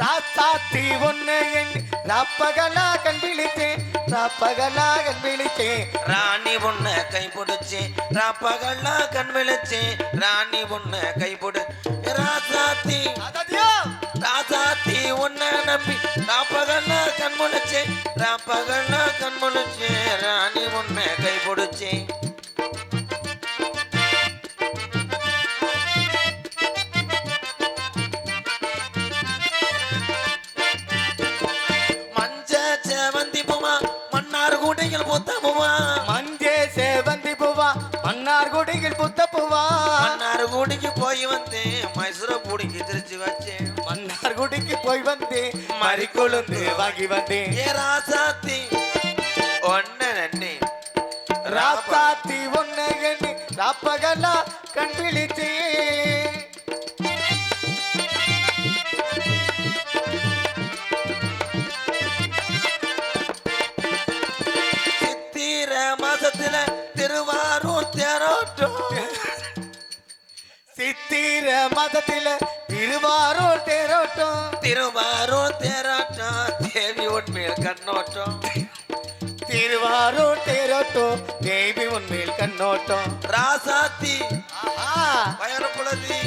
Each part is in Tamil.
ராசாத்தி ஒன்னு எண்ணி ராப்பகலா கண் விழித்தேன் ராப்பகலா கண் விழித்தேன் ராணி பொண்ண கைப்பிடிச்சு ராப்பகலா கண் விழிச்சு ராணி பொண்ண கைப்பிடி ராசாத்தி ராசாத்தி உன்ன நம்பி ராப்பகலா கண் முழிச்சு ராப்பகலா கண் முழிச்சு ராணி பொண்ண கைப்பிடிச்சு மஞ்சே சேவந்தி பூவா மன்னார் குடியில் புத்த பூவா மன்னார் குடிக்கு போய் வந்து மைசூர பூடிக்கு திருச்சி வச்சேன் மன்னார் குடிக்கு போய் வந்து மறி கொழுந்து வாங்கி வந்தேன் ஏ ராசாத்தி ஒன்னு நன்னி ராசாத்தி ஒன்னு எண்ணி ராப்பகலா கண் விழித்தேன் திருவாரூர் தேரோட்டம் சித்திர மதத்தில திருவாரூர் தேரோட்டம் திருவாரூர் தேரோட்டம் தேவி உண்மையில் கண்ணோட்டம் திருவாரூர் தேரோட்டம் தேவி உண்மையில் கண்ணோட்டம் ராசாத்தி பயணப்புலதி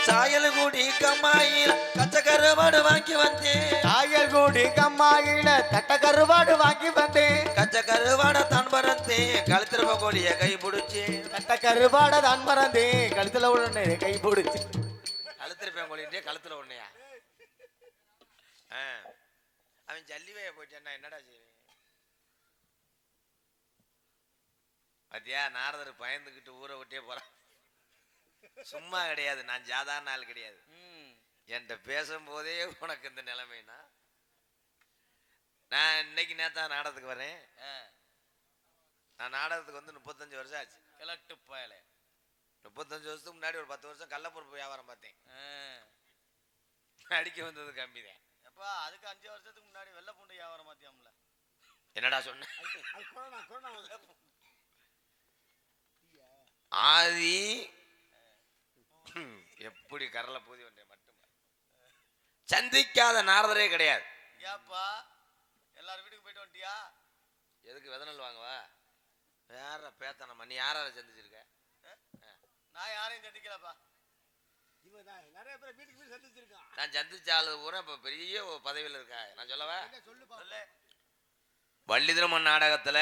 சாயல்குடி கம்மாயில் கச்சக்கருவாடு வாங்கி வந்தேன் சாயல்குடி கம்மாயில தட்ட கருவாடு வாங்கி வந்தேன் கச்சக்கருவாட தான் பறந்தேன் கழுத்துல கோழிய கை பிடிச்சி தட்ட கருவாட தான் மறந்தேன் கழுத்துல உடனே கை பிடிச்சி கழுத்திருப்பேன் கோழிட்டே கழுத்துல உடனேயா அவன் ஜல்லிவைய போயிட்டேன்னா என்னடா செய்வேன் பாத்தியா நாரதர் பயந்துகிட்டு ஊரை விட்டே போறான் சும்மா கிடையாது நான் சாதாரண ஆள் கிடையாது என்கிட்ட பேசும்போதே உனக்கு இந்த நிலைமைனா நான் இன்னைக்கு நேத்தா நாடகத்துக்கு வரேன் நான் நாடகத்துக்கு வந்து 35 வருஷம் ஆச்சு கிழட்டு பயல 35 வருஷத்துக்கு முன்னாடி ஒரு 10 வருஷம் கள்ளப்பருப்பு வியாபாரம் பார்த்தேன் அடிக்க வந்தது கம்மிதான் அப்பா அதுக்கு 5 வருஷத்துக்கு முன்னாடி வெள்ளை பூண்டு வியாபாரம் பார்த்தியாம்ல என்னடா சொன்ன ஆதி எப்படி கரல பூதி வந்தே மட்டும் சந்திக்காத நாரதரே கிடையாது ஏப்பா எல்லாரும் வீட்டுக்கு போயிட்டு வந்துட்டியா எதுக்கு விதநல் வாங்குவா யார பேத்தனம்மா நீ யார சந்திச்சிருக்க நான் யாரையும் சந்திக்கலப்பா நிறைய பேர் வீட்டுக்கு போய் சந்திச்சிருக்கான் நான் சந்திச்ச ஆளு பூரா இப்ப பெரிய பதவியில் இருக்கா நான் சொல்லவா சொல்லு வள்ளிதிருமன் நாடகத்துல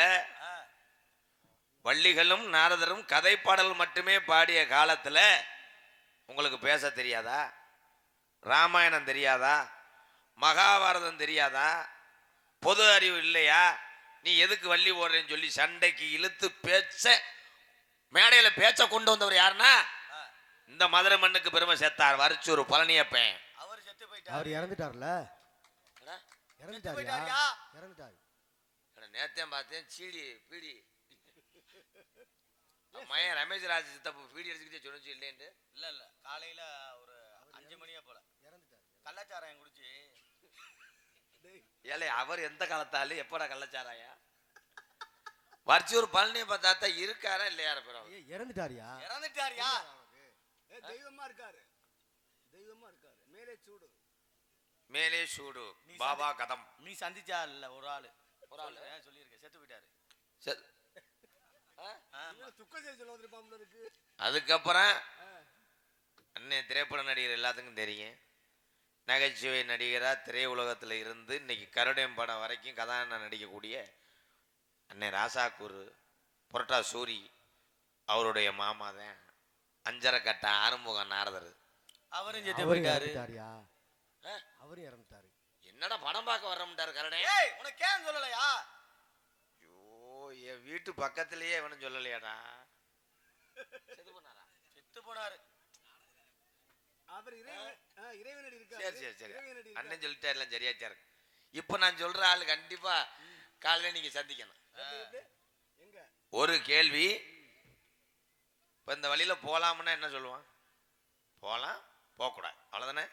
வள்ளிகளும் நாரதரும் கதைப்பாடல் மட்டுமே பாடிய காலத்துல உங்களுக்கு பேச தெரியாதா ராமாயணம் தெரியாதா மகாபாரதம் தெரியாதா பொது அறிவு இல்லையா நீ எதுக்கு வள்ளி ஓடுறேன்னு சொல்லி சண்டைக்கு இழுத்து பேச்ச மேடையில பேச்ச கொண்டு வந்தவர் யாருன்னா இந்த மதுரை மண்ணுக்கு பெருமை சேர்த்தார் வரிச்சூர் பழனியப்பன் அவர் செத்து போயிட்டார் அவர் இறந்துட்டார்ல இறந்துட்டாரு நேத்தேன் பார்த்தேன் சீடி பீடி மயன் ரமேஷ் ராஜ் சித்தப்பு பீடி அடிச்சுக்கிட்டே சொன்னிச்சு இல்லைன்னு இல்ல காலையில ஒரு 5 மணியா போல கள்ளச்சாராயம் குடிச்சு ஏலே அவர் எந்த காலத்தாலும் எப்படா கள்ளச்சாராயா வரிச்சூர் பழனியை பார்த்தா இருக்காரா இல்லையா இறந்துட்டாரியா தெய்வமா இருக்காரு மேலே சூடு பாபா கதம் நீ சந்திச்சா இல்ல ஒரு ஆளு சொல்லியிருக்க செத்து போயிட்டாரு அதுக்கப்புறம் அண்ணன் திரைப்பட நடிகர் எல்லாத்துக்கும் தெரியும் நகைச்சுவை நடிகரா திரையுலகத்தில் இருந்து இன்னைக்கு கருடையம் படம் வரைக்கும் கதாநாயகன் நடிக்கக்கூடிய அண்ணன் ராசாக்கூர் புரட்டா சூரி அவருடைய மாமா தான் அஞ்சரை கட்ட ஆறுமுகம் நாரதர் அவரும் செத்து போயிட்டாரு அவரும் இறந்துட்டாரு என்னடா படம் பார்க்க வரமாட்டாரு கருணை உனக்கு ஏன் சொல்லலையா என் வீட்டு பக்கத்திலேயே இவனும் சொல்லலையாடா செத்து போனாரு சரி சரி சரி அண்ணன் சொல்லிட்டா எல்லாம் சரியாச்சா இருக்கு இப்ப நான் சொல்ற ஆளு கண்டிப்பா காலையில நீங்க சந்திக்கணும் ஒரு கேள்வி இப்ப இந்த வழியில போலாம்னா என்ன சொல்லுவான் போலாம் போகக்கூடாது அவ்வளவுதானே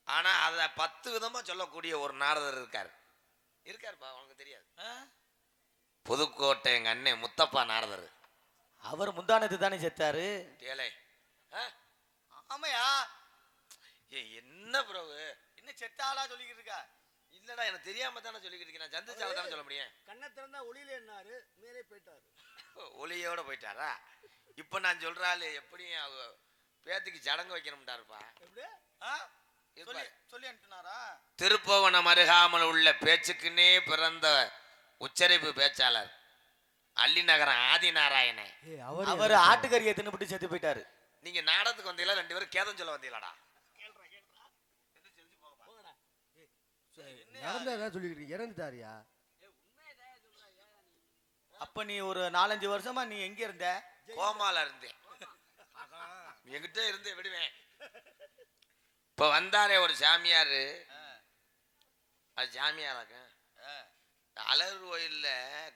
ஆனா அத 10 விதமா சொல்லக்கூடிய ஒரு நாரதர் இருக்காருப்பா உனக்கு தெரியாது புதுக்கோட்டை எங்க அண்ணன் முத்தப்பா நாரதர். அவர் முந்தானத்து தானே செத்தாரு. ஏலே ஆமையா என்ன பிரபு என்ன செத்தாளா சொல்லிக்கிட்டு இருக்கா? இல்லடா எனக்கு தெரியாம தானே சொல்லிக்கிட்டு இருக்கேன். நான் சந்திச்சால தானே சொல்ல முடியும். கண்ணை திறந்தா ஒளியில என்னாரு மேலே போயிட்டாரு. ஒளியோட போயிட்டாரா? இப்ப நான் சொல்றாள் எப்படி பேத்துக்கு சடங்கு வைக்கணும்டாருப்பா. எப்படி சொல்லி சொல்லி அனுப்பினாரா? திருப்பவனம் அருகாமல் உள்ள பேச்சுக்குன்னே பிறந்த உச்சரிப்பு பேச்சாளர் அல்லிநகரம் ஆதிநாராயண அவர் ஆட்டுக்கறியை தின்னுபிட்டு செத்து போயிட்டாரு. நீங்க நாடகத்துக்கு வந்தீங்களா? 2 பேரும் கேதம் சொல்ல வந்தீங்களாடா? இறந்துட்டாரியா? அப்ப நீ ஒரு 4-5 வருஷமா நீ எங்க இருந்த? கோமால இருந்தேன். என்கிட்ட இருந்து விடுவேன். இப்ப வந்தாரே ஒரு சாமியாரு, அது சாமியாராக்க அழகு கோயில்ல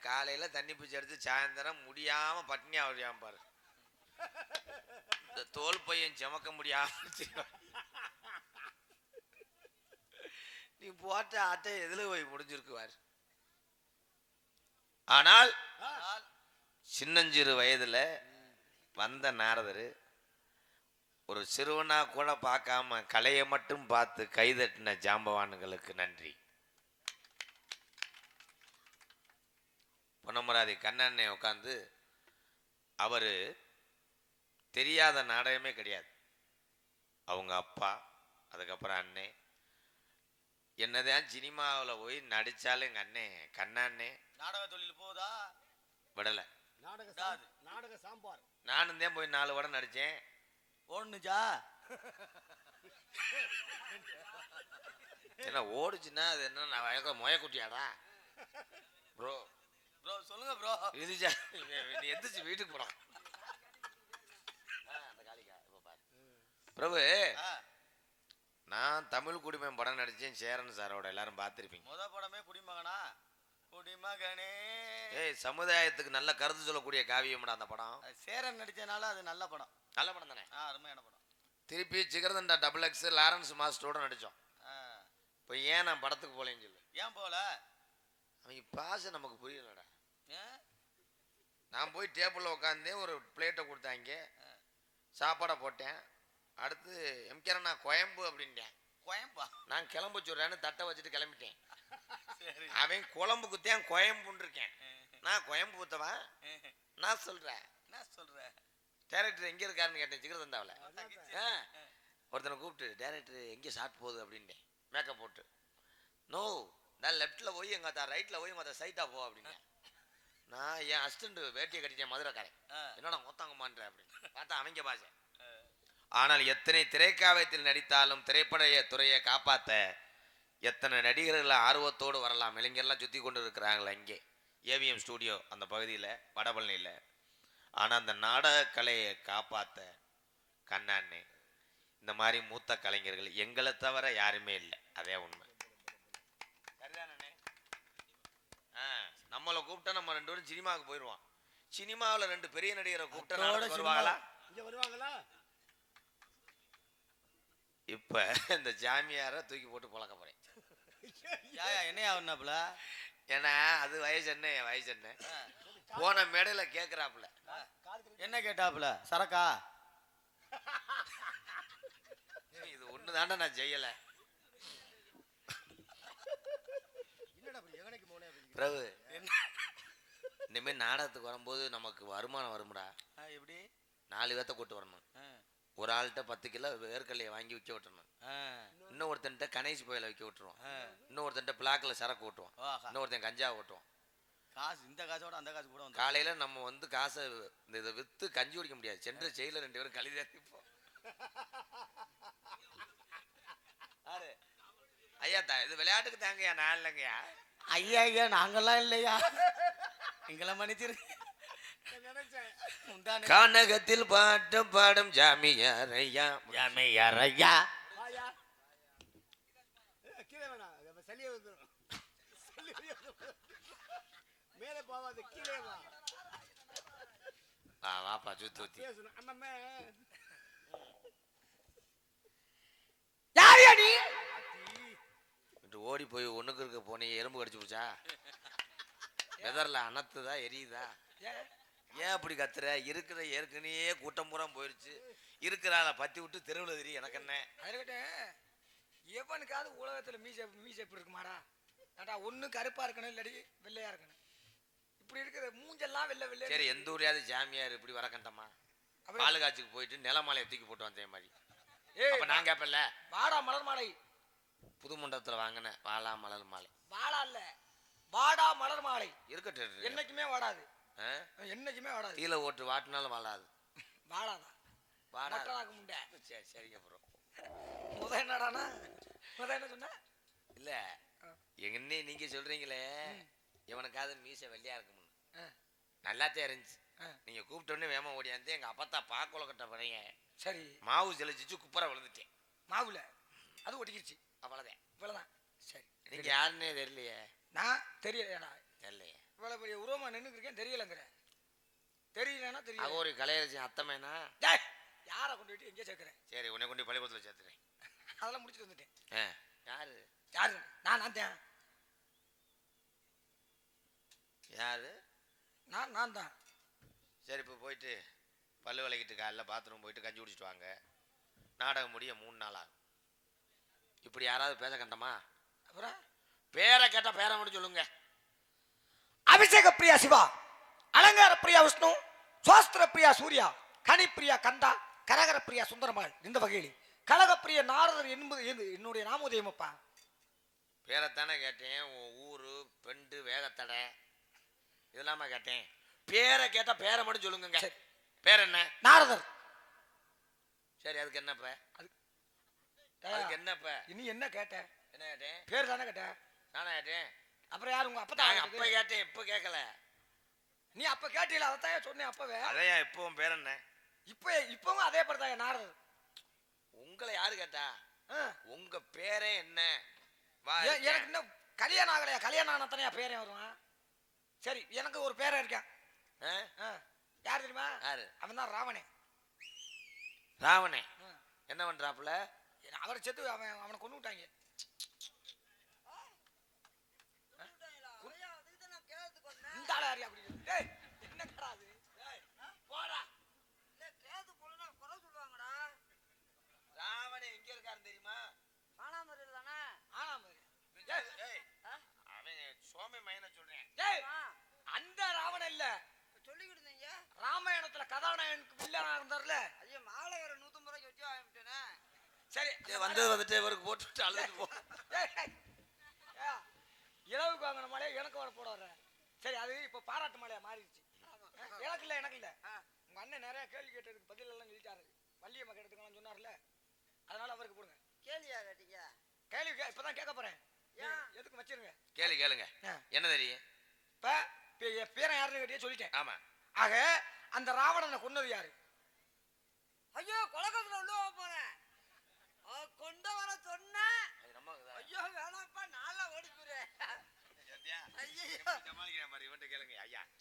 காலையில தண்ணி பிடிச்சி எடுத்து சாயந்தரம் முடியாம பட்னி ஆகுறியாம பாரு. இந்த தோல் பையன் சுமக்க முடியாம நீ போட்ட ஆட்டை எதுல போய் முடிஞ்சிருக்குவார். ஆனால் சின்னஞ்சிறு வயதுல வந்த நாரதர் ஒரு சிறுவனா கூட பார்க்காம கலையை மட்டும் பார்த்து கைதட்டின ஜாம்பவான்களுக்கு நன்றி. பொன்னமராதி கண்ணண்ணே உட்காந்து அவரு தெரியாத நாடகமே கிடையாது. அவங்க அப்பா, அதுக்கப்புறம் அண்ணே, என்னதான் சினிமாவில் போய் நடிச்சாலும் எங்க அண்ணே கண்ணண்ணே நாடக தொழில் போதா விடல. நாடக சாம்பார் நானும் தான் போய் 4 படம் நடிச்சேன். ஓடுனுச்சா? என்ன ஓடுச்சுன்னா அது என்ன நான் மொயக்குட்டியாடா ப்ரோ? ப்ரோ சொல்லுங்க ப்ரோ. இதுச்சா நீ எந்திரிச்சு வீட்டுக்கு போறான் பிரபு. நான் தமிழ் குடிமகன் படம் நடிச்சேன் சேரன் சாரோட, எல்லாரும் பார்த்திருப்பீங்க. முத படமே குடிமகனா? குடிமகனே. ஏய், சமுதாயத்துக்கு நல்ல கருத்து சொல்லக்கூடிய காவியம்டா அந்த படம். சேரன் நடிச்சனால அது நல்ல படம். நல்ல படம் தானே? அருமையான படம். திருப்பி ஜிகர்தண்டா XX லாரன்ஸ் மாஸ்டரோட நடிச்சோம். இப்போ ஏன் நான் படத்துக்கு போலேன்னு சொல்லு. ஏன் போல? அவங்க பாச நமக்கு புரியலடா. நான் போய் டேபிளில் உட்காந்தேன், ஒரு பிளேட்டை கொடுத்தாங்க, சாப்பாடை போட்டேன். அடுத்து எம்கேர நான் கோயம்பு அப்படின்ட்டேன். கோயம்பா? நான் கிளம்பு சொல்றேன்னு தட்டை வச்சுட்டு கிளம்பிட்டேன். அவன் குழம்பு குத்தேன் கோயம்புன்னு இருக்கேன். நான் கோயம்பு குத்தவா? நான் சொல்றேன் டைரக்டர் எங்க இருக்காருன்னு கேட்டேன். ஜிகர்தண்டாவில் ஒருத்தனை கூப்பிட்டு டைரக்டர் எங்கே ஷார்ட் போகுது அப்படின்ட்டேன். மேக்கப் போட்டு நோ நான் லெஃப்ட்ல போய் எங்க ரைட்ல போய் மற்ற சைட்டா போ அப்படின்னேன். நான் என் அசிஸ்டன்ட் வேட்டியை கட்டிட்டேன் மதுரைக்காரன். என்னடா மொத்தங்கம்மான்ற அப்படின்னு பார்த்தா அவங்க பாஷை. ஆனால் எத்தனை திரைக்காவியத்தில் நடித்தாலும் திரைப்பட துறையை காப்பாற்ற எத்தனை நடிகர்கள் ஆர்வத்தோடு வரலாம். இளைஞர்லாம் சுற்றி கொண்டு இருக்கிறாங்களே இங்கே ஏவிஎம் ஸ்டூடியோ அந்த பகுதியில் வடபழனியில். ஆனால் அந்த நாடக கலையை காப்பாற்ற கண்ணாண்ணே இந்த மாதிரி மூத்த கலைஞர்கள் எங்களை தவிர யாருமே இல்லை. அதே உண்மை. சரிதானே? நம்மளை கூப்பிட்டா நம்ம 2 பேரும் சினிமாவுக்கு போயிடுவோம். சினிமாவில் 2 பெரிய நடிகரை கூப்பிட்டா வருவாங்களா? இப்ப இந்த ஜாமியாரை தூக்கி போட்டு பழக்க போறேன். என்ன ஆகுனாப்புல? ஏன்னா அது வயசு என்ன, என் வயசு என்ன. போன மேடையில கேக்குறாப்புல. என்ன கேட்டாப்புல? சரக்கா? இது ஒண்ணுதாண்டா நான் செய்யல. பிரபு இனிமே நாடகத்துக்கு வரும்போது நமக்கு வருமானம் வரும்டா. எப்படி? 4 பேர்த்த கூட்டு வரணும். ஒரு ஆள்கிட்ட 10 கிலோ வேர்க்கல்லையை வாங்கி விற்க விட்டுறணும். இன்னொருத்தன்ட்ட கணேஷ் புயலை விற்க விட்டுருவோம். இன்னொருத்தன்ட்ட பிளாக்ல சரக்கு ஓட்டுவோம். இன்னொருத்தன் கஞ்சா ஓட்டுவோம். காசு இந்த காசோட அந்த காசு கூட காலையில நம்ம வந்து காசை இதை வித்து கஞ்சி குடிக்க முடியாது. சென்ற செயல 2 பேரும் கழிதாரிப்போம். ஐயா இது விளையாட்டுக்கு தாங்கய்யா, நான் இல்லைங்கய்யா. ஐயா நாங்கெல்லாம் இல்லையா, எங்களை மன்னிச்சிரு. கானகத்தில் பாட்டு பாடும் ஜாமியார் ஐயா, ஜாமியார் ஐயா. வாப்பா சுத்தி ஓடி போய் ஒண்ணுக்கு இருக்க போனே எறும்பு கடிச்சு போச்சா? வெதர்ல அனத்துதா எரியுதா? ஏன் ஏன் அப்படி கத்துற? இருக்கிற ஏற்கனவே கூட்டம் பூரா போயிருச்சு. இருக்கிறாள பத்தி விட்டு தெருவில் தெரிய எனக்கு என்ன? அதுக்கிட்டேன் எவனுக்காவது உலகத்துல மீசை மீசை எப்படி இருக்குமாடா? ஏடா ஒண்ணு கருப்பா இருக்கணும் இல்லாடி வெள்ளையா இருக்கணும். இப்படி இருக்கிற மூஞ்செல்லாம் வெள்ளை வெள்ளை. சரி, எந்த ஊரையாவது ஜாமியார் இப்படி வரக்கண்டமா? அப்ப- பாலு காட்சிக்கு போயிட்டு நிலமாலையை தூக்கி போட்டு வந்தேன் மாதிரி. ஏய் அப்ப நான் கேட்பேன்ல, வாடா மலர் மாலை. புது மண்டபத்துல வாங்கினேன் வாழா மலர் மாலை. வாடா இல்ல வாடா மலர் மாலை. இருக்கட்டும். என்னைக்குமே வாடாது. ஆ? என்னைக்குமே வாடாது. கீழே ஓட்டு வாட்டினாலும் வாழாது. வாடாதான் வாடா. மட்டனாக்க முண்டை. சரி சரிங்க ப்ரோ. முத என்னடானா முத என்ன சொன்ன? இல்ல என்ன நீங்க சொல்றீங்களே இவனுக்காவது மீசை வெள்ளையா இருக்கும்னு நல்லாத்தே இருந்துச்சு. நீங்க கூப்பிட்டோன்னே வேமா ஓடியாந்து எங்க அப்பத்தா பாக்குல கட்ட பைய சரி மாவு ஜலிச்சு குப்பரை விழுந்துட்டேன். மாவுல அது ஒட்டிக்கிருச்சு. அவ்வளவுதான். இவ்வளவுதான். சரி நீங்க யாருன்னே தெரியலையே. நான் தெரியலடா. தெரியலையே. இவ்வளவு பெரிய உருவமா நின்னுக்கு இருக்கேன் தெரியலங்கிற. தெரியலன்னா தெரியல. அவ ஒரு கலையரசி அத்தமேனா. டேய் யாரை கொண்டு போயிட்டு எங்கே சேர்க்கிறேன்? சரி உன்னை கொண்டு பள்ளிக்கூடத்துல சேர்த்துறேன். அதெல்லாம் முடிச்சுட்டு வந்துட்டேன். யாரு யாரு? நான் தான். யாரு? நான் தான். சரி இப்போ போயிட்டு பல்லு விளக்கிட்டு காலைல பாத்ரூம் போயிட்டு கஞ்சி குடிச்சிட்டு வாங்க. நாடகம் முடிய 3 நாள் ஆகும். இப்படி யாராவது பேச கண்டமா? அப்புறம் பேரை கேட்டா பேரை மட்டும் சொல்லுங்க. அபிஷேக பிரியா சிவா, அலங்கார பிரியா விஷ்ணு, சுவாஸ்திர பிரியா சூர்யா, கனிப்பிரியா கந்தா, கரகர பிரியா சுந்தரமாள். இந்த வகையில் கலகப்பிரிய நாரதர் என்பது என்னுடைய நாமோதயம். அப்பா பேரைத்தானே கேட்டேன். உன் ஊரு பெண்டு வேகத்தடை இதெல்லாமா கேட்டேன். பேரை கேட்டா பேரை மட்டும் சொல்லுங்க. சரி. பேர் என்ன? நாரதர். சரி அதுக்கு என்னப்ப? ஏய், அதுக்கு என்னப்ப? நீ என்ன கேட்ட? என்ன கேட்டேன்? பேர் தானே கேட்ட. நானா கேட்டேன்? அப்புறம் யாரு உங்க நான் அப்பதான்? அப்ப கேட்டேன், இப்ப கேட்கல. நீ அப்ப கேட்டீல, அதைத்தான் சொன்னேன் அப்பவே. அதையா இப்பவும் பேர் என்ன? இப்பவும் அதே பேர் தான் நாரதர். உங்களை யாரு கேட்டா? உங்க பேரே என்ன? எனக்கு இன்னும் கல்யாணம் ஆகலையா? கல்யாணம் ஆனா தானே பேரே வருவான். சரி எனக்கு ஒரு பேரை இருக்கான். யார் தெரியுமா? யாரு? அவன் தான் ராவணே. ராவணே என்ன பண்றாப்புல? அவரை செத்து அவனை கொண்டு விட்டாங்க. இந்த ஆளு யாரு அப்படி? டேய் என்ன கடாது? போடா. ராவணே எங்க இருக்காரு தெரியுமா? ஆனாமரி. அவன் சோமை மையனை சொல்றேன். டேய் அந்த ராவணன் இல்ல. சொல்லிக்கிட்டு இருந்தீங்க. ராமாயணத்துல கதாநாயகனுக்கு வில்லனா இருந்தார்ல. ஐயா மாலை வேற 150 ரூபாய்க்கு வச்சு வாங்கிட்டேனே. சரி வந்துட்டு இவருக்கு போட்டு அழுது போ. இளவுக்கு வாங்கின மாலையை எனக்கு வர போட வர்ற. சரி அது இப்ப பாராட்டு மாலையா மாறிடுச்சு. எனக்கு இல்ல உங்க அண்ணன் நிறைய கேள்வி கேட்டதுக்கு பதில் எல்லாம் சொல்லிட்டாரு. வள்ளியம்மா கேட்டதுக்கு சொன்னார்ல, அதனால அவருக்கு போடுங்க. கேள்வியா கேட்டீங்க? கேள்வி இப்பதான் கேட்க போறேன். எதுக்கு வச்சிருங்க. கேளுங்க. என்ன தெரியும்? இப்ப பேரன் யாருன்னு கேட்டியே சொல்லிட்டேன். ஆமா. ஆக அந்த ராவணனை கொன்னது யாரு? ஐயோ கொலகத்துல உள்ள போறேன் கொண்டு வர சொன்ன. ஐயோ வேணாப்பா நாளா ஓடி போறேன்.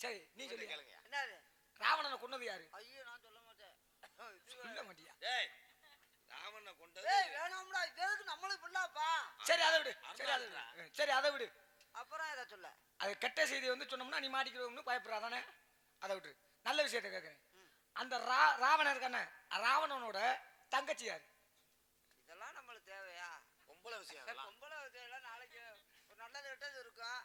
சரி நீ சொல்லு. என்னது ராவணனை கொன்னது யாரு? ஐயோ நான் சொல்ல மாட்டேன். சொல்ல மாட்டியா? ராவணனை கொண்டது வேணாம்டா இதுக்கு நம்மளுக்கு பிள்ளாப்பா. சரி அதை விடு. சரி அதை விடு. அப்புறம் இதை சொல்ல அது கெட்ட செய்தி வந்து சொன்னோம்னா நீ மாட்டிக்கிறோம்னு பயப்படுறாதானே? அதை விட்டு நல்ல விஷயத்த கேட்குறேன். அந்த ராவணன் இருக்கானே, ராவணனோட தங்கச்சி யாரு? இதெல்லாம் நம்மளுக்கு தேவையா? பொம்பளை விஷயம். பொம்பளை விஷயம் நாளைக்கு ஒரு நல்லது கெட்டது இருக்கும்.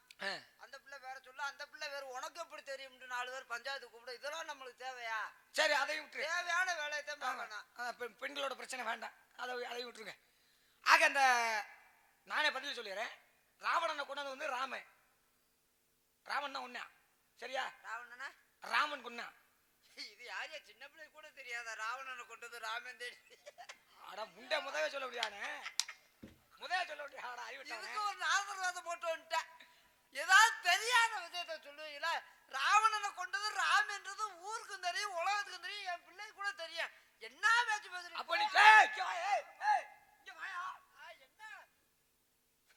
அந்த பிள்ளை வேற சொல்ல, அந்த பிள்ளை வேற உனக்கு எப்படி தெரியும்னு 4 பேர் பஞ்சாயத்து கூப்பிட. இதெல்லாம் நம்மளுக்கு தேவையா? சரி அதையும் விட்டு. தேவையான வேலையை தான் பார்க்கணும். பெண்களோட பிரச்சனை வேண்டாம். அதையும் விட்டுருங்க. ஆக அந்த நானே பதில் சொல்லிடுறேன். ராவணனை கொண்டது வந்து ராமன் தான் உண்ணா. சரியா? ராவணனா ராமன் கொன்னா. இது யாரையா சின்ன பிள்ளை கூட தெரியாதா? ராவணனை கொண்டது ராமன் தேடி. அட முண்டை முதவே சொல்ல முடியானே. முதவே சொல்ல முடியாடா. இதுக்கு ஒரு ஆசீர்வாதம் போட்டு வந்துட்டேன். ஏதாவது தெரியாத விஷயத்த சொல்லுவீங்களா? ராவணனை கொண்டது ராமன்றது ஊருக்கும் தெரியும், உலகத்துக்கும் தெரியும், என் பிள்ளை கூட தெரியும். என்ன பேச்சு பேசுறீங்க? அப்ப நீ இங்க வாயா. என்ன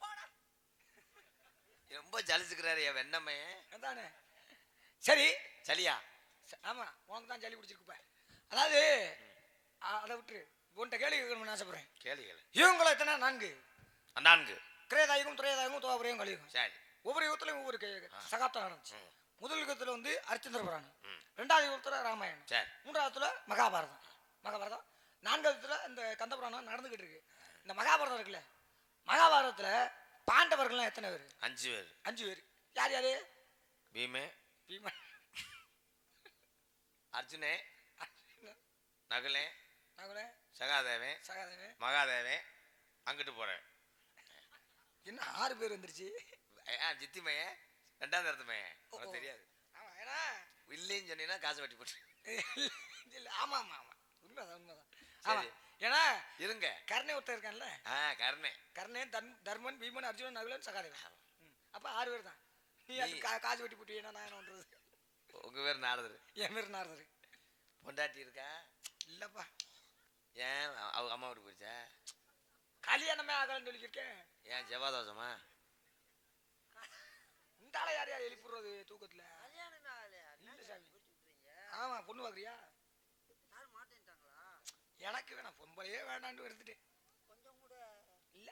போடா. ரொம்ப ஜலிச்சுக்கிறாரு என் வெண்ணமே. அதானே. சரி சலியா? ஆமா உனக்கு தான் ஜலி பிடிச்சிருக்கு. அதாவது அதை விட்டு உன்கிட்ட கேள்வி கேட்கணும்னு ஆசைப்படுறேன். கேளுங்க. இவங்களை எத்தனை? 4. 4. கிரேதாயுகம், துரேதாயுகம், தோபரையும் கலியுகம். சரி ஒவ்வொரு யுகத்துலையும் ஒவ்வொரு சகாப்தம் நடந்துச்சு. முதல் யுகத்துல வந்து ஹரிச்சந்திர புராணம், ரெண்டாவது யுகத்துல ராமாயணம், சரி. மூன்றாவதுல மகாபாரதம், நான்காவதுல இந்த கந்த புராணம் நடந்துகிட்டு இருக்கு. இந்த மகாபாரதம் இருக்குல்ல, மகாபாரதத்துல பாண்டவர்கள்லாம் எத்தனை பேர்? 5 பேர். 5 பேர். யார் யாரு? பீமே, பீமன், அர்ஜுனே, நகுலே, நகுலே, சகாதேவன், சகாதேவன். மகாதேவன். அங்கிட்டு போறேன். என்ன 6 பேர் வந்துருச்சு? ஜித்தி மையன், 2ஆம் தரத்து மையன். உனக்கு தெரியாது. ஆமா, ஏன்னா இல்லைன்னு சொன்னீங்கன்னா காசு வட்டி போட்டு. இல்ல, ஆமா ஆமா ஆமா, உண்மைதான். ஆமா, சரி. ஏன்னா இருங்க. கர்ணே ஒருத்தர் இருக்கான்ல, கர்ணே, தர்மன், பீமன், அர்ஜுனன், நகுலன், சகாதேவன். அப்ப 6 பேர் தான். நீ அது காசு வெட்டி போட்டு நான் என்ன பண்றது? உங்க பேர் நாரதர். என் பேர் நாரதர். பொண்டாட்டி இருக்கா? இல்லப்பா. ஏன் அவங்க அம்மா வீட்டுக்கு போயிடுச்சா? கல்யாணமே ஆகலன்னு சொல்லியிருக்கேன். ஏன் செவ்வாதோஷமா? இந்த ஆளை யார் யார் எழுப்பிடுறது தூக்கத்துல? கல்யாணமே ஆகலையா? இல்ல சாமி. ஆமா, பொண்ணு பாக்குறியா? யாரும் மாட்டேன்ட்டாங்களா? எனக்கு வேணாம், பொம்பளையே வேண்டான்னு எடுத்துட்டு. கொஞ்சம் கூட இல்ல,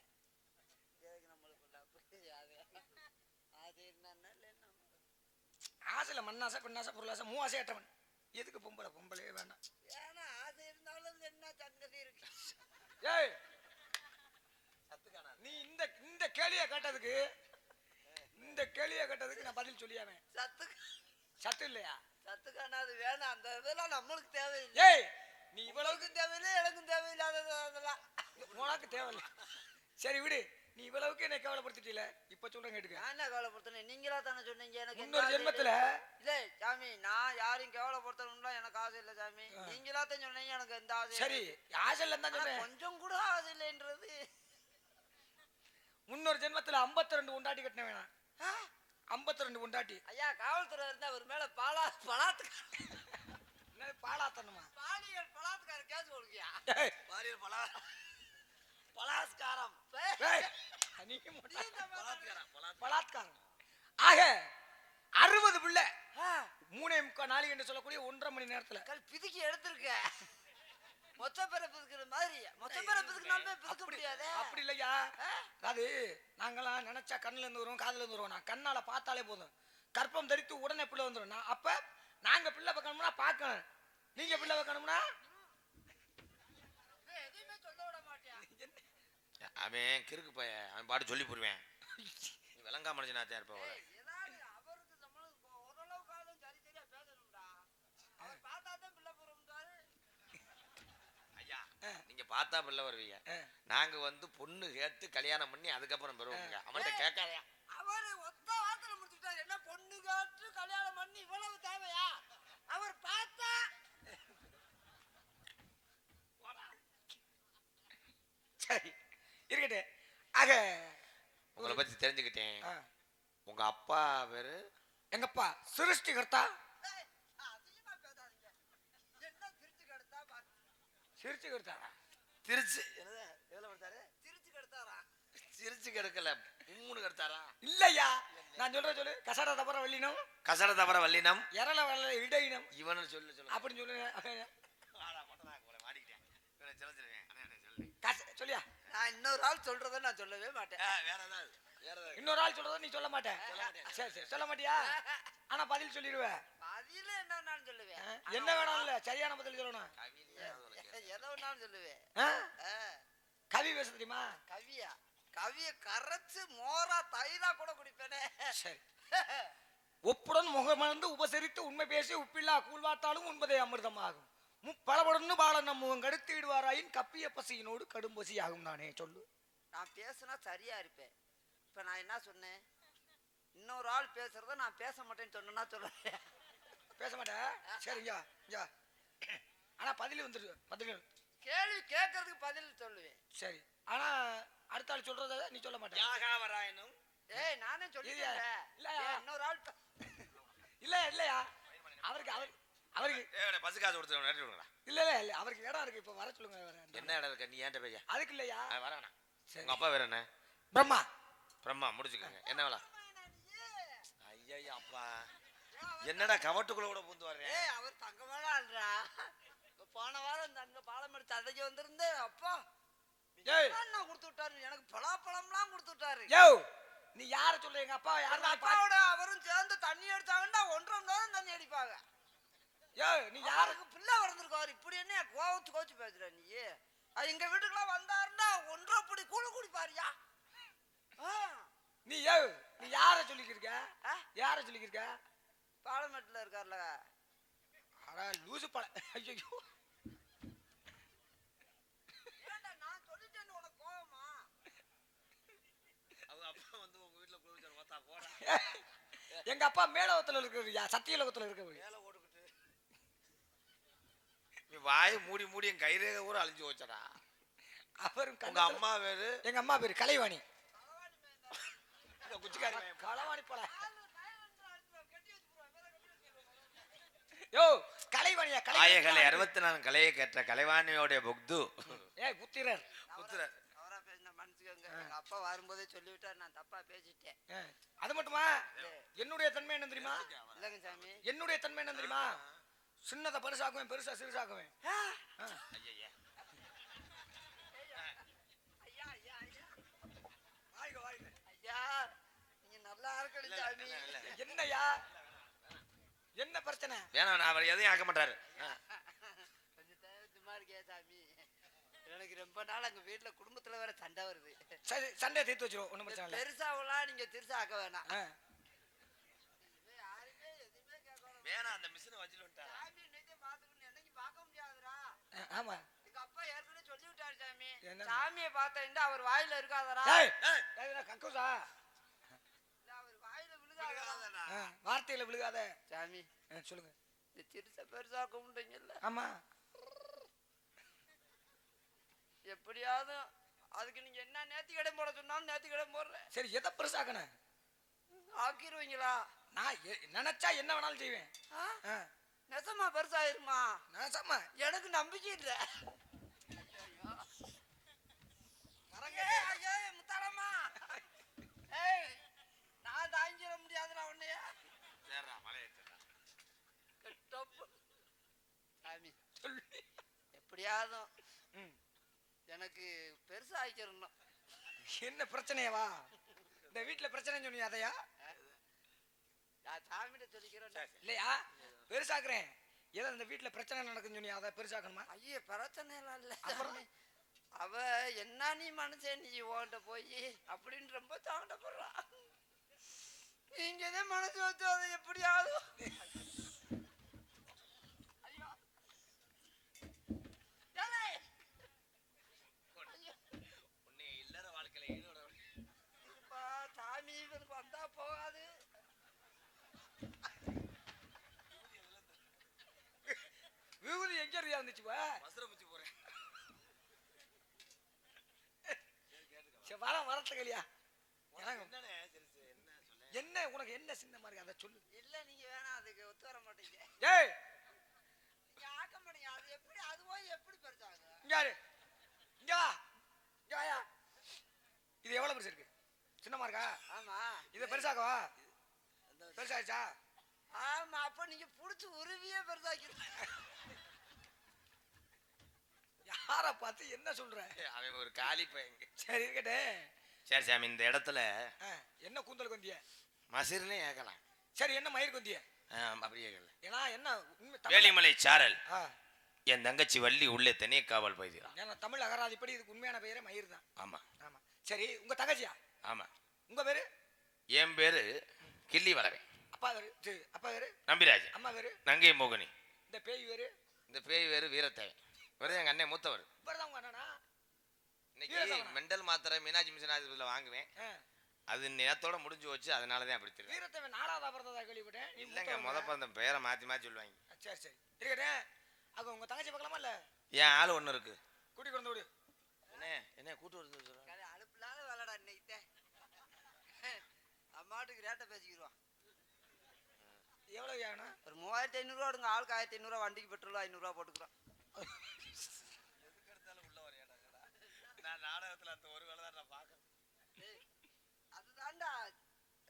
நம்மளுக்குள்ள அது என்னன்னா ஆசையில மண்ணாசை, பெண்ணாசை, பொருளாசை, மூவாசை ஏற்றவன். எதுக்கு பொம்பளையே வேண்டாம். ஏன்னா அது இருந்தாலும் என்ன சங்கதி இருக்கு? ஏய், நீ இந்த கேள்வியை கேட்டதுக்கு நான் பதில் சொல்லியாமே. சத்து இல்லையா? சத்துக்கான அது வேணாம். அந்த இதெல்லாம் நம்மளுக்கு தேவையில்லை. ஏய், நீ இவ்வளவுக்கும் தேவையில்லை, எனக்கும் தேவையில்லாதது அதெல்லாம். உனக்கு தேவையில்லை. சரி விடு, நீ இவ்வளவுக்கு என்னை கேவலப்படுத்திட்டீல. இப்ப சொல்றேன் கேட்டுக்க. நான் என்ன கவலைப்படுத்தினேன்? நீங்களா தானே சொன்னீங்க எனக்கு இன்னொரு ஜென்மத்துல. இல்ல சாமி, நான் யாரையும் கேவலப்படுத்தணும்னா எனக்கு ஆசை இல்லை சாமி. நீங்களா தான் சொன்னீங்க எனக்கு எந்த ஆசை. சரி, ஆசை இல்லைன்னு தான் சொன்னேன். கொஞ்சம் கூட ஆசை இல்லைன்றது. முன்னொரு ஜென்மத்துல 52 உண்டாட்டி கட்டின வேணாம். 52 உண்டாட்டி. ஐயா, காவல்துறை இருந்தா ஒரு மேல பாலாத்தணுமா? பாலியல் பலாத்கார கேஸ் கொடுக்கியா? பாலியல் பலாத்காரம். பலாத்காரம். ஆக 60 பிள்ளை 3.25 நாளைக்கு என்று சொல்லக்கூடிய 1.5 மணி நேரத்துல பிதுக்கி எடுத்திருக்க. மொத்த பேரை பிதுக்கிற மாதிரி. மொத்த பேரை பிதுக்கினாலுமே பிதுக்க முடியாது. அப்படி இல்லையா? அது நாங்களாம் நினைச்சா கண்ணுல இருந்து வருவோம், காதுல இருந்து வருவோம். நான் கண்ணால பார்த்தாலே போதும், கற்பம் தரித்து உடனே பிள்ளை வந்துடும். அப்ப நாங்க பிள்ளை வைக்கணும்னா பார்க்கணும், நீங்க பிள்ளை வைக்கணும்னா எதுவுமே சொல்ல விட மாட்டியா? அவன் கிறுக்கு பையன், அவன் பாட்டு சொல்லி போடுவேன். நீ விளங்கா மனுஷனாச்சா இருப்ப. அவருக்கு நம்மளுக்கு ஓரளவுக்காக சரியா பேசணும்டா. அவர் பார்த்தா தான் பிள்ளை போறோம்டாரு. ஐயா, நீங்க பார்த்தா பிள்ளை வருவீங்க. நாங்க வந்து பொண்ணு கேட்டு கல்யாணம் பண்ணி அதுக்கப்புறம் பெறுவோங்க. அவன்கிட்ட கேட்காதயா? அவர் ஒத்த வார்த்தையில முடிச்சுட்டாரு. என்ன பொண்ணு கேட்டு கல்யாணம் பண்ணி இவ்வளவு தேவையா? அவர் பார்த்தா சரி இருக்கட்டே. ஆக உங்களை பத்தி தெரிஞ்சுக்கிட்டேன். உங்க அப்பா பேரு? எங்கப்பா சிருஷ்டிகர்த்தா. அதிகமா பேசாதீங்க. என்ன திருச்சி கெடுத்தா சிரிச்சு கெடுத்தா? திருச்சி என்னது? எதுல எடுத்தாரு? திருச்சி கெடுத்தாரா? திருச்சி கெடுக்கல, 3 எடுத்தாரா? இல்லையா, நான் சொல்றேன் சொல்லு. கசட தவிர வல்லினம், கசட தவிர வல்லினம், எரள வல்ல இடையினம் இவனு சொல்லு அப்படின்னு சொல்லு. சொல்லியா? நான் இன்னொரு ஆள் சொல்றத நான் சொல்லவே மாட்டேன். இன்னொரு ஆள் சொல்றத நீ சொல்ல மாட்டேன். சரி சரி, சொல்ல மாட்டியா? ஆனா பதில் சொல்லிடுவேன். பதில என்னன்னு சொல்லுவேன். என்ன வேணாம்ல, சரியான பதில் சொல்லணும். எதை வேணாலும் சொல்லுவேன். கவி பேச தெரியுமா? கவிய கரைச்சு மோரா தயிரா கூட குடிப்பேனே. சரி. ஒப்புடன் முகமலர்ந்து உபசரித்து உண்மை பேசி உப்பில்லா கூழ்வாத்தாலும் உண்பதே அமிர்தமாகும். முப்பளபடன்னு பால நம்முகம் கடுத்து விடுவாராயின் கப்பிய பசியினோடு கடும் பசி ஆகும். தானே சொல்லு. நான் பேசுனா சரியா இருப்பேன். இப்ப நான் என்ன சொன்னேன்? இன்னொரு ஆள் பேசுறத நான் பேச மாட்டேன்னு சொன்னா சொல்றேன். பேச மாட்டேன். சரிங்க. ஆனா பதில் வந்துரு. பதில் கேள்வி கேட்கறதுக்கு பதில் சொல்லுவேன். சரி, ஆனா அடுத்த ஆள் சொல்றத நீ சொல்ல மாட்டேன். ஏய், நானே சொல்லிட்டேன். இல்லையா? இன்னொரு ஆள் இல்லையா? அவருக்கு பஸ் காசு கொடுத்து நேரடி விடுங்களா? இல்ல அவருக்கு இடம் இருக்கு. இப்ப வர சொல்லுங்க. என்ன இடம் இருக்கு? நீ ஏன்ட்ட பையா? அதுக்கு இல்லையா? வரவேணா. உங்க அப்பா வேற என்ன? பிரம்மா. பிரம்மா முடிச்சுக்கோங்க. என்ன வேலை? ஐயா அப்பா, என்னடா கவட்டுக்குள்ள கூட பூந்து வர்றேன். ஏய், அவர் தங்கமான ஆள்றா. போன வாரம் தங்க பாலம் எடுத்து அதைக்கு வந்திருந்தேன். அப்பா ஏய், கொடுத்து விட்டாரு. எனக்கு பலாப்பழம்லாம் கொடுத்து விட்டாரு. யோ, நீ யார சொல்ற? எங்க அப்பா யாரு? எங்க அப்பாவோட அவரும் சேர்ந்து தண்ணி அடிச்சாங்கன்னா 1.5 மணி நேரம் தண்ணி அடிப்பாங்க. யோ நீ யாரு? யாருக்கு பிள்ளை வளர்ந்துருக்காரு இப்படி என்ன கோவச்சு பேசுற நீ? அது எங்க வீட்டுக்குலாம் வந்தாருன்னா 1.5 படி கூழ குடிப்பாருயா. நீ நீ யார சொல்லிக்கிருக்க? யார சொல்லிக்கிருக்க? பாலமேட்டுல இருக்கார்ல. அட லூசு பழ. ஐயோ நான் சொல்லிட்டேன்னு உனக்கு கோவமா? அவங்க அப்பா வந்து உங்க வீட்டுல குளிச்சாரு பார்த்தா போடா. எங்க அப்பா மேலோகத்துல இருக்கிற சத்தியலோகத்துல இருக்கிற. மேல ஓடுக்கிட்டு நீ வாயை மூடி மூடி என் கைரேகை கூட அழிஞ்சு வச்சடா. அவரும் உங்க அம்மா பேரு? எங்க அம்மா பேரு கலைவாணி. குச்சிக்காரி களவாணி போல. யோ கலைவாணியா? ஆயகலை 64 கலையை கேட்ட கலைவாணியோட புக்து. ஏய் புத்திரர். புத்திரர் அவரா பேசின மனுஷங்க. எங்க அப்பா வரும்போதே சொல்லிவிட்டார், நான் தப்பா பேசிட்டேன். அது மட்டுமா? என்னுடைய தன்மை என்ன தெரியுமா? இல்லங்க சாமி. என்னுடைய தன்மை என்ன தெரியுமா? சின்னதை பெருசாக்குவேன், பெருசா சிறுசாக்குவேன். ஐயா ஐயா ஐயா ஐயா ஐயா நீங்க நல்லா இருக்கணும் சாமி. என்னையா என்ன பிரச்சனை? வேணாம், அவர் எதையும் ஆக்க மாட்டாரு. கொஞ்சம் சும்மா இருக்கே சாமி. எனக்கு ரொம்ப நாள் எங்க வீட்டுல குடும்பத்துல வேற சண்டை வருது. சரி சண்டையை தீர்த்து வச்சிரும், ஒண்ணும் பிரச்சனை இல்லை. பெருசாவெல்லாம் நீங்க திருசா ஆக்க வேணாம். யாருமே எதுவுமே கேட்கணும். வேணாம், அந்த மிஷினை வச்சுட்டு வந்துட்டாரு. சாமி இன்னைக்கு பாத்துக்கணும், என்னைக்கு பார்க்க முடியாதுடா. ஆமா எங்க அப்பா ஏற்கனவே சொல்லி விட்டாரு சாமி. என்ன? சாமியை பார்த்தா அவர் வாயில இருக்காதரா. கக்கூசா அவர் வாயில விழுகாதரா. வார்த்தையில விழுகாத சாமி. சொல்லுங்க. இந்த திருச பெருசாக்க முடியல. ஆமா எப்படியாவது அதுக்கு நீங்க என்ன நேத்தி கடை போட சொன்னாலும் நேத்தி கடை போடுறேன். சரி எதை பெருசாக்கணும்? ஆக்கிடுவீங்களா? நான் நினைச்சா என்ன வேணாலும் செய்வேன். நெசமா பெருசாயிருமா? நிஜமா எனக்கு நம்பிக்கை இல்ல. முத்தாரம்மா, நான் தாங்கிட முடியாதுடா உன்னைய. சாமி எப்படியாவது எனக்கு பெருசா ஆக்கிடணும். என்ன பிரச்சனையவா? இந்த வீட்டுல பிரச்சனை சொன்னீங்க அதையா? நான் சாமிகிட்ட சொல்லிக்கிறேன். இல்லையா பெருசாக்குறேன். ஏதோ இந்த வீட்டுல பிரச்சனை நடக்குன்னு சொன்னீங்க, அதை பெருசாக்கணுமா? ஐயோ பிரச்சனை எல்லாம் இல்ல. அப்புறம் அவ என்ன நீ மனுஷன், நீ ஓட்ட போய் அப்படின்னு ரொம்ப சங்கடப்படுறா. நீங்க இதே மனசு வச்சு அதை எப்படியாவது இல்லற வாழ்க்கையில ஈடுபட சாமி இவனுக்கு வந்தா போகாது. விபூதி எங்க இருந்தியா இருந்துச்சுப்பா? வசரமுச்சு போறேன். வர வரத்துல கலியா என்னண்ணே என்ன சொல்ல? என்ன உனக்கு என்ன சின்ன மாதிரி அதை சொல்லு. இல்ல நீங்க வேணாம், அதுக்கு ஒத்து வர மாட்டீங்க. ஏய் நீங்க ஆக்க மாட்டீங்க. அது எப்படி அதுவோ எப்படி பெருசாங்க? இங்க யாரு? இங்க வா, இங்க வாயா. இது எவ்வளவு பெருசு இருக்கு? சின்னமா இருக்கா? ஆமா. இதை பெருசாக்கவா? பெருசாச்சா? ஆமா. அப்ப நீங்க புடிச்சு உருவியே பெருசாக்கிறீங்க. யார பார்த்து என்ன சொல்ற? அவன் ஒரு காலி பையங்க. சரி இருக்கட்டே. சரி சாமி, இந்த இடத்துல என்ன கூந்தலுக்கு வந்திய? மசிர்னே ஏகலாம். சரி என்ன மயிருக்கு வந்திய? அப்படியே கேட்கல. ஏன்னா என்ன வேலிமலை சாரல் என் தங்கச்சி வள்ளி உள்ளே தனியே காவல் போய்கிறான். ஏன்னா தமிழ் அகராதிப்படி இதுக்கு உண்மையான பெயரே மயிர் தான். ஆமா ஆமா. சரி உங்க தங்கச்சியா? ஆமா. உங்க பேரு? என் பேரு கிள்ளி வளவன். அப்பா பேரு? அப்பா பேரு நம்பிராஜ். அம்மா பேரு? நங்கை மோகினி. இந்த பேய் பேரு? இந்த பேய் வேறு வீரத்தேவன். வேறு எங்க அண்ணன் மூத்தவர். இவர்தான் உங்க அண்ணனா? இன்னைக்கு மெண்டல் மாத்திரை மீனாட்சி மிஷன் ஆஸ்பத்திரியில் வாங்குவேன். அது நேரத்தோட முடிஞ்சு வச்சு, அதனாலதான் அப்படி தெரியும். வீரத்தேவன் நாலாவதா பிறந்ததா கேள்விப்பட்டேன். இல்லைங்க, பிறந்த பேரை மாத்தி மாத்தி சொல்லுவாங்க. சரி சரி இருக்கட்டே. அங்க உங்க தங்கச்சி பார்க்கலாமா இல்ல? என் ஆள் ஒண்ணு இருக்கு. கூட்டி கொண்டு விடு. என்ன கூட்டு வருது? அழுப்பில்லாத வேலைடா இன்னைக்கு. அம்மாட்டுக்கு ரேட்டை பேசிக்கிடுவான். எவ்வளவு வேணும்? ஒரு 3500 ரூபா எடுங்க. ஆளுக்கு 1500 ரூபா, வண்டிக்கு பெட்ரோல் 500 ரூபா போட்டுக்கிறோம். நான் நாடகத்துல அந்த ஒரு வேலை தான் நான் பார்க்கறேன். அதுதான்டா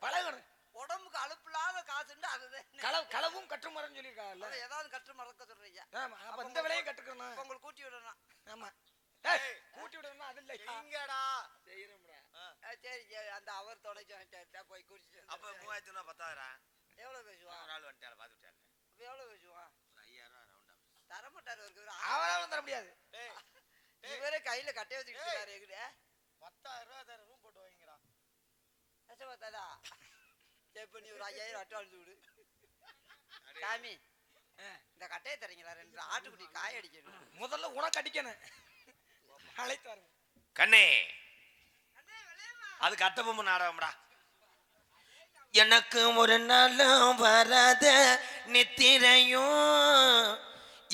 பழகணும். உடம்புக்கு அழுப்பில்லாத காசுண்டு அதுதான். களவும் கற்றுமரன்னு சொல்லியிருக்காங்கல்ல. ஏதாவது கற்று மறக்க சொல்றீங்க. ஆமா. அப்ப இந்த விலையும் கற்றுக்கணும். உங்களுக்கு கூட்டி விடணும். ஆமா. கூட்டி விடணும். அது இல்லை. எங்கடா செய்யறோம்டா. சரி அந்த அவர் தொலைச்சு போய் குடிச்சிட்டு அப்ப 3000 பத்தாயிரா எவ்வளவு பேசுவான்? ஒரு ஆள் வந்துட்டாரு பாத்துட்டாரு. அப்ப எவ்வளவு பேசுவான்? ஒரு 5000 ரவுண்டா தர மாட்டாரு இவரு. அவரால தர முடியாது. இவரே கையில கட்டை வச்சுக்கிட்டு எங்கிட்ட 10,000 ரூபா தர ரூம் போட்டு வைங்கடா. கஷ்டப்பட்டாதா? இப்ப நீ ஒரு 5000 அட்வான்ஸ் விடு. சாமி இந்த கட்டையை தரீங்களா? 2 ஆட்டுக்குட்டி காய அடிக்கணும். முதல்ல உனக்கு அடிக்கணும். அழைத்தாரு. கண்ணே அது கட்டபொம்மன் நாடகம்டா. எனக்கு ஒரு நாளும் வராத நித்திரையும்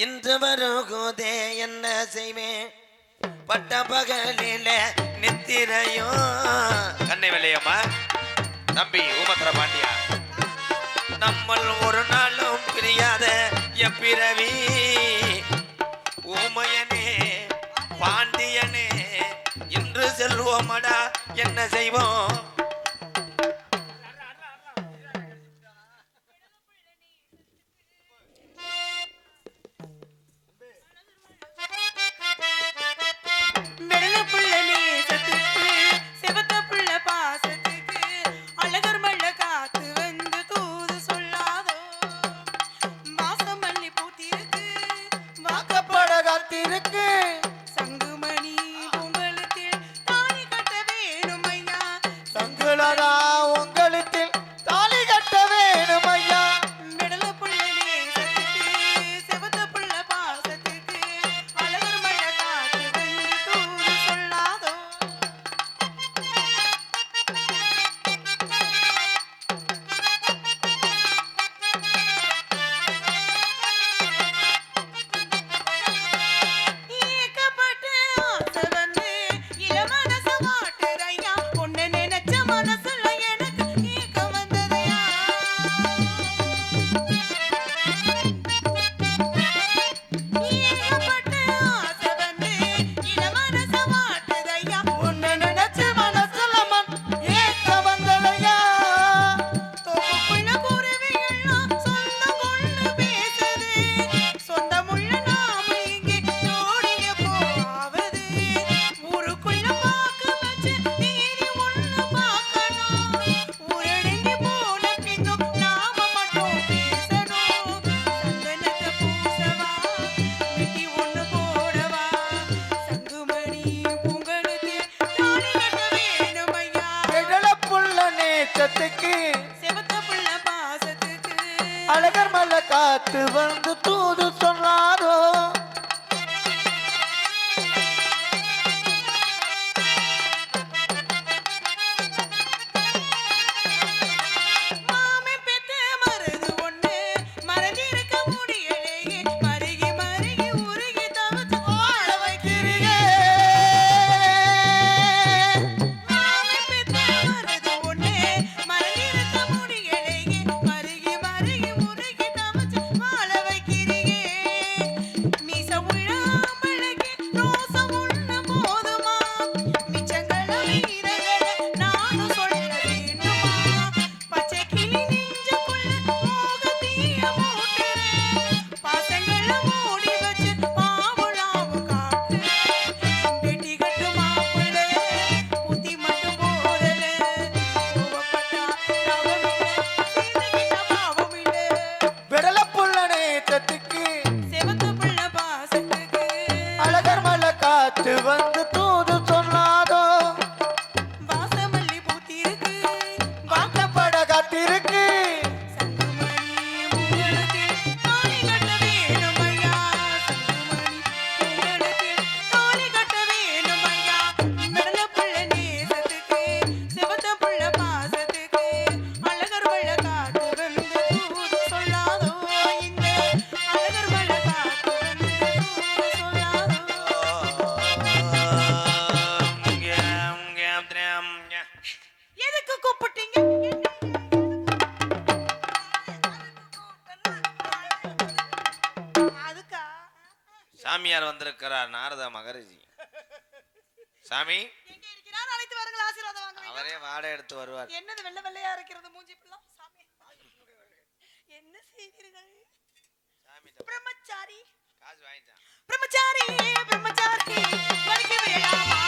இன்று வருகுதே என்ன செய்வேன் பட்ட பகலில நித்திரையும். கண்ணை வெள்ளையம்மா தம்பி ஊமத்திர பாண்டியா நம்மள் ஒரு நாளும் பிரியாத எப்பிறவி ஊமையனே பாண்டியனே இன்று செல்வோமடா என்ன செய்வோம். அழகர் மலை காத்து வந்து தூது சொன்னாரோ. வந்து தூது சொன்னாதோ. வாசமல்லி பூத்திருக்கு வாக்கப்பட காத்திருக்கு. சாமியார் வந்திருக்கிறார் நாரத மகரிஷி. சாமி அழைத்து வாருங்கள், ஆசீர்வாதம் வாங்க வேண்டும். அவரே வாடகை எடுத்து வருவார். என்னது வெள்ளை வெள்ளையா இருக்கிறது மூஞ்சி பிள்ளை? சாமி என்ன செய்வீர்கள்? பிரம்மச்சாரி காசு வாங்கிட்டான். பிரம்மச்சாரி பிரம்மச்சாரி வருகை வேளாமா.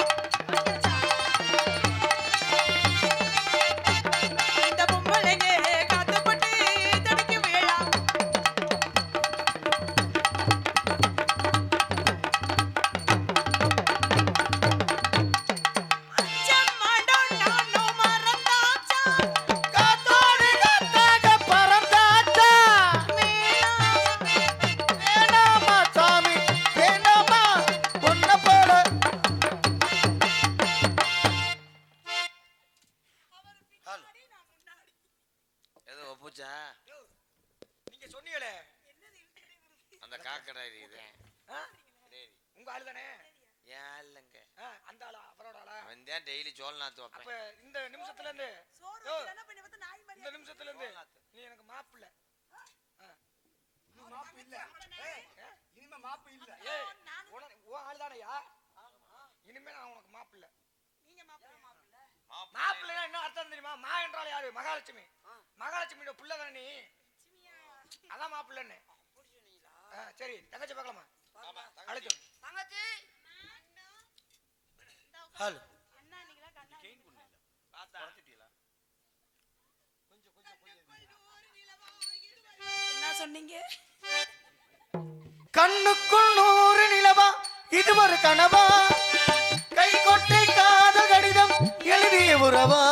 பூச்சா நீங்க சொன்னீங்களே அந்த காக்கடை இது ஆ? உங்க ஆளு தானே ஏன் இல்லைங்க அந்த ஆளா அவரோட ஆளா அவன் தான் டெய்லி சோழநாத்து அப்ப வைப்பேன் இந்த நிமிஷத்துல இருந்து சோறு யோ, வைக்கலன்னா இப்ப நீ வந்து நாய் மாதிரி இந்த நிமிஷத்துல இருந்து நீ எனக்கு மாப்பிள்ள மாப்பு இல்ல இனிமே மாப்பு இல்ல ஏய் உன் ஆளு தானையா இனிமே நான் உனக்கு மாப்பிள்ள நீங்க மாப்பிள்ளை மாப்பிள்ளைனா என்ன அர்த்தம் தெரியுமா மா என்றால் யாரு மகாலட்சுமி மகாலட்சுமியோட புள்ள தானே நீ அதான் மாப்பிள்ளன்னு சரி தங்கச்சி பார்க்கலாமா அழைச்சோம் தங்கச்சி ஹலோ அண்ணா நீங்களா கண்ணா என்ன சொன்னீங்க கண்ணுக்குள் 100 நிலவா இது ஒரு கனவா கை கொட்டை காதல் கடிதம் எழுதிய உறவா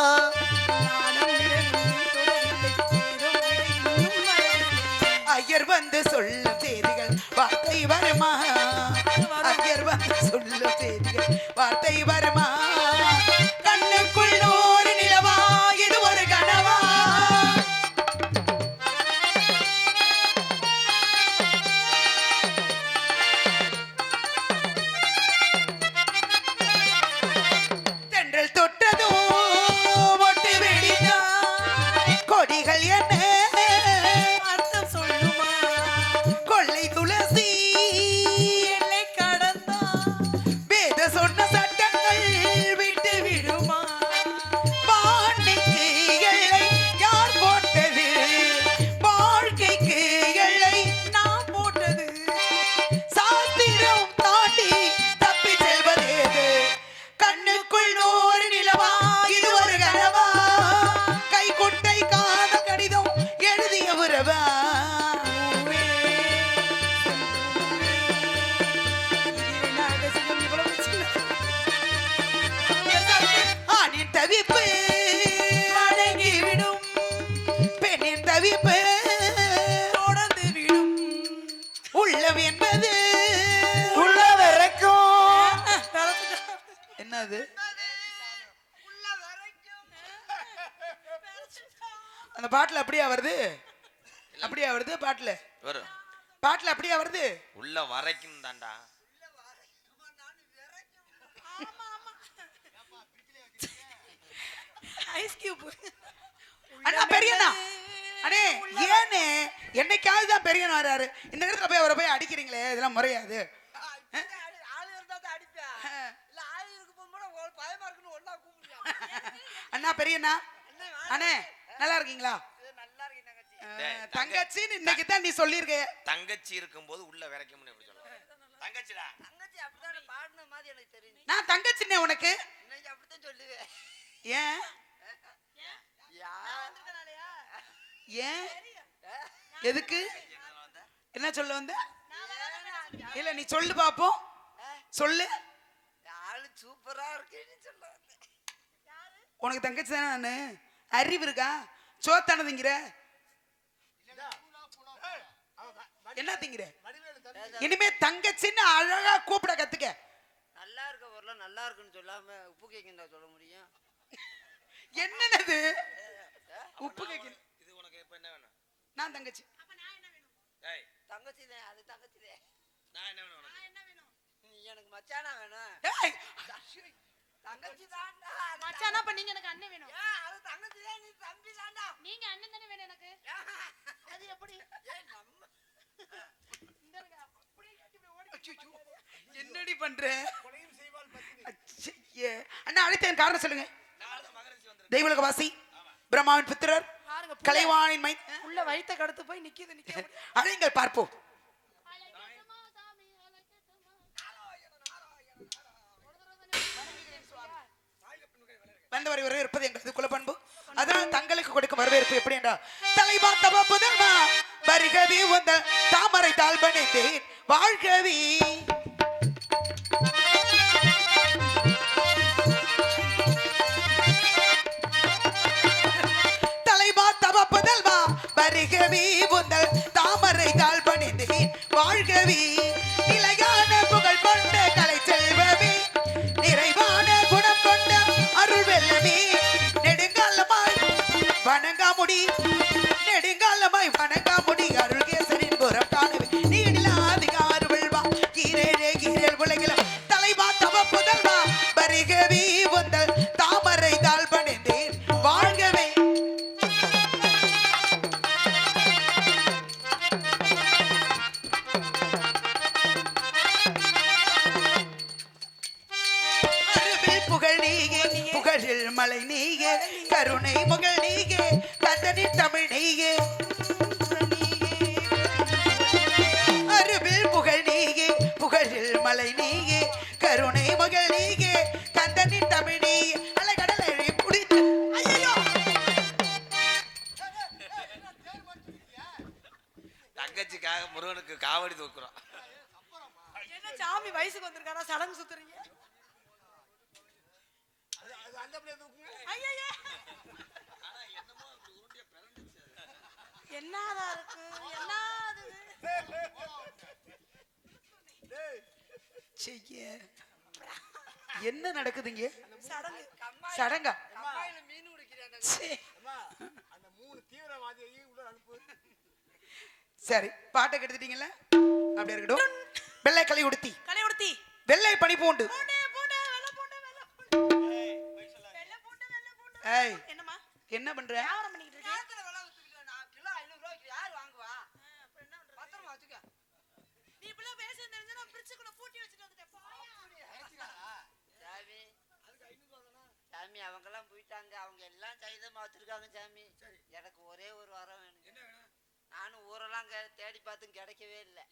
ஐயர் வந்து சொல்லும் செய்திகள் வார்த்தை வருமா ஐயர் வந்து சொல்லும் செய்திகள் வார்த்தை வருமா கண்ணுக்குள் 100 நிலவா இது ஒரு கனவா தென்றல் தொட்டதோ மொட்டு வெடித்தா கொடிகள் என்ன அர்த்தம் சொல்லுமா கொள்ளை துளசி எல்லை கடந்தா வேத சொன்ன சட்டங்கள் விட்டு விடுமா பாண்டிக்கு எல்லை யார் போட்டது வாழ்க்கைக்கு எல்லை நான் போட்டது சாஸ்திரம் தாண்டி தப்பி செல்வதேது கண்ணுக்குள் 100 நிலவா இது ஒரு கனவா கை கொட்டை காத கடிதம் எழுதிய உறவா ஆணின் தவிப்பு அடங்கிவிடும் பெண்ணின் தவிப்பு தொடர்ந்து விடும் உள்ளம் என்பது உள்ள வரைக்கும் என்னது உள்ள வரைக்கும் அந்த பாட்டுல அப்படியா வருது அப்படியா வருது பாட்டுல வரும் பாட்டுல அப்படியா வருது உள்ள வரைக்கும் தாண்டா ஐஸ் கியூப் அண்ணா பெரியண்ணா அண்ணே ஏன்னு என்னைக்காவது தான் பெரியண்ணா வராரு இந்த இடத்துல போய் அவரை போய் அடிக்கிறீங்களே இதெல்லாம் முறையாது ஆளு இருந்தா தான் அடிப்பேன் இல்ல ஆளு இருக்கும் போது கூட பயமா இருக்குன்னு ஒண்ணா கூப்பிடுவேன் அண்ணா பெரியண்ணா அண்ணே நல்லா இருக்கீங்களா நல்லா இருக்கு தங்கச்சி தங்கச்சின்னு இன்னைக்கு தான் நீ சொல்லியிருக்க தங்கச்சி இருக்கும்போது உள்ள வரைக்கும்னு எப்படி சொல்லுவேன் தங்கச்சிடா தங்கச்சி அப்படிதான் பாடின மாதிரி எனக்கு தெரியும் நான் தங்கச்சின்னே உனக்கு இன்னைக்கு அப்படித்தான் சொல்லுவேன் ஏன் யா ஏன் எதுக்கு என்ன சொல்ல வந்த இல்ல நீ சொல்லு பாப்போம் சொல்லு ஆளு சூப்பரா இருக்குன்னு சொல்ல வந்தேன். உனக்கு தங்கச்சி தானே நானு அறிவு இருக்கா சோத்தான திங்கிற என்ன திங்கிற இனிமே தங்கச்சின்னு அழகா கூப்பிட கத்துக்க நல்லா இருக்க பொருள நல்லா இருக்குன்னு சொல்லாம உப்பு கேக்குன்னு சொல்ல முடியும் என்னது உப்பு கேட்கணும் இது உனக்கு இப்ப என்ன வேணும் நான் தங்கச்சி டேய் தங்கச்சி தான் அது தங்கச்சி தான் நான் என்ன வேணும் உனக்கு நீ எனக்கு மச்சானா வேணும் ஏய், தங்கச்சி தான்டா மச்சானா அப்ப நீங்க எனக்கு அண்ணன் வேணும் அது தங்கச்சி தான் நீ தம்பி தான்டா நீங்க அண்ணன் தானே வேணும் எனக்கு அது எப்படி ஏய் நம்ம இந்த இருங்க, அப்படியே கட்டி இப்படி ஓடி அச்சச்சோ, என்னடி பண்ற அச்சையே. அண்ணா அழைத்தேன் காரணம் சொல்லுங்க தெய்வலக வாசி பிரம்மாவின் புத்திரர் பாருங்க கலைவாணின் மை உள்ள வயித்த கடத்து போய் நிக்கிது நிக்க அழைங்கள் பார்ப்போம் வந்தவரை வரவேற்பது எங்களது குலப்பண்பு அதனால் தங்களுக்கு கொடுக்கும் வரவேற்பு எப்படி என்றால் தலைவா தவ புதல்வா வருகவி உந்த தாமரை தாழ் பணிந்தேன் வாழ்கவி தலைவா தவ புதல்வா வருகவி உந்தல் தாமரை தாழ் பணிந்தேன் வாழ்கவி நிலையான புகழ் கொண்ட கலை செல்வமே நிறைவான குணம் கொண்ட அருள் வெல்லமே நெடுங்காலமாய் வணங்காமுடி நெடுங்க கருணை முகல் நீயே கந்தனின் தமிழ் நீயே அருவில் புகழ் நீயே புகழில் மலை நீயே கருணை முகல் நீயே கந்தனின் தமிழ் நீயே அலைகடலை புடித்து ஐயோ தங்கச்சிக்காக முருகனுக்கு காவடி தூக்குறோம். என்ன சாமி வயசுக்கு வந்திருக்காரா சடங்கு சுத்துறீங்க? ஐயையே. என்னடா இருக்கு என்னது செய்ய என்ன நடக்குதுங்க சடங்கு? சடங்கா கம்மாயில மீன் குடிக்கிறேன் சே. அந்த 3 தீவிரவாதியை உள்ள அனுப்பு. சரி பாட்டை கெடுத்துட்டீங்கல்ல அப்படியே இருக்கட்டும். வெள்ளை களி உடுத்தி களை உடுத்தி வெள்ளை பனி பூண்டு பூண்டு பூண்டு வெள்ளை பூண்டு வெள்ளை பூண்டு வெள்ளை பூண்டு வெள்ளை பூண்டு. ஏய் என்னம்மா என்ன பண்ற வியாபாரம் பண்ணிட்டு இருக்கீங்க? நேரத்துல விலை ஊத்திக்கிட்டு நான் கிலோ 500 ரூபாய்க்கு யார் வாங்குவா? அப்புறம் என்ன பண்ற? பத்திரமா வச்சுக்க. நீ இப்படி பேசுறது தெரிஞ்சா நான் பிரிட்ஜுக்குள்ள பூட்டி வச்சிட்டு வந்துட்டேன். சாமி சாமி அவங்கெல்லாம் போயிட்டாங்க. அவங்க எல்லாம் சைதமா வச்சிருக்காங்க சாமி. எனக்கு ஒரே ஒரு வரம் வேணும். நானும் ஊரெல்லாம் தேடி பார்த்தும் கிடைக்கவே இல்லை.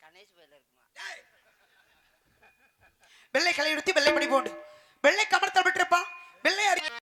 கணேஷ் பையில இருக்குமா? வெள்ளை களை உடுத்தி வெள்ளை பனி பூண்டு